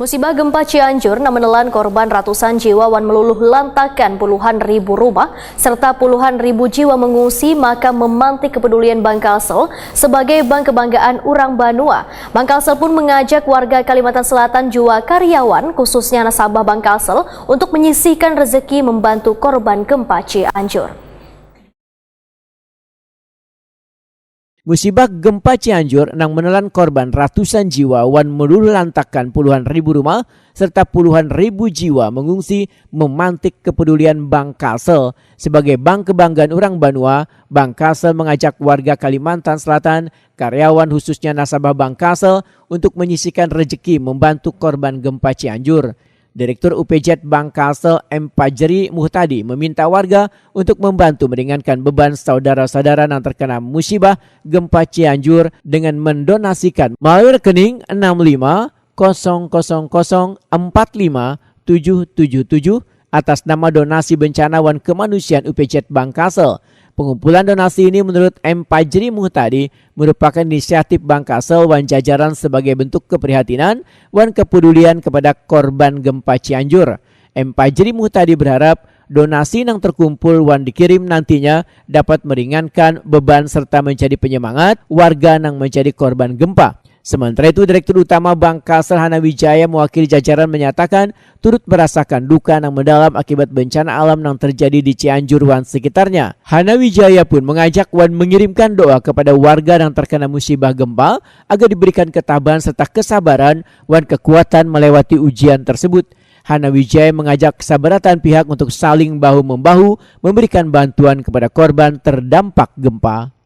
Musibah gempa Cianjur menelan korban ratusan jiwa wan meluluh lantakan puluhan ribu rumah serta puluhan ribu jiwa mengungsi, maka memantik kepedulian Bangkalsel sebagai bank kebanggaan urang Banua. Bangkalsel pun mengajak warga Kalimantan Selatan juga karyawan khususnya nasabah Bangkalsel untuk menyisihkan rezeki membantu korban gempa Cianjur. Musibah gempa Cianjur nang menelan korban ratusan jiwa wan meluluh lantakan puluhan ribu rumah serta puluhan ribu jiwa mengungsi, memantik kepedulian Bangkalsel. Sebagai bank kebanggaan urang Banua, Bangkalsel mengajak warga Kalimantan Selatan, karyawan khususnya nasabah Bangkalsel untuk menyisihkan rezeki membantu korban gempa Cianjur. Direktur UPJ Bangkalsel M. Pajri Muhtadi meminta warga untuk membantu meringankan beban saudara-saudara yang terkena musibah gempa Cianjur dengan mendonasikan melalui rekening 6500045777 atas nama donasi bencana wan kemanusiaan UPJ Bangkalsel. Pengumpulan donasi ini menurut M. Pajri Muhtadi merupakan inisiatif Bangkalsel wan jajaran sebagai bentuk keprihatinan wan kepedulian kepada korban gempa Cianjur. M. Pajri Muhtadi berharap donasi yang terkumpul wan dikirim nantinya dapat meringankan beban serta menjadi penyemangat warga yang menjadi korban gempa. Sementara itu, Direktur Utama Bangkalsel Hana Wijaya mewakili jajaran menyatakan turut merasakan duka yang mendalam akibat bencana alam yang terjadi di Cianjur wan sekitarnya. Hana Wijaya pun mengajak wan mengirimkan doa kepada warga yang terkena musibah gempa agar diberikan ketabahan serta kesabaran wan kekuatan melewati ujian tersebut. Hana Wijaya mengajak kesabaratan pihak untuk saling bahu-membahu memberikan bantuan kepada korban terdampak gempa.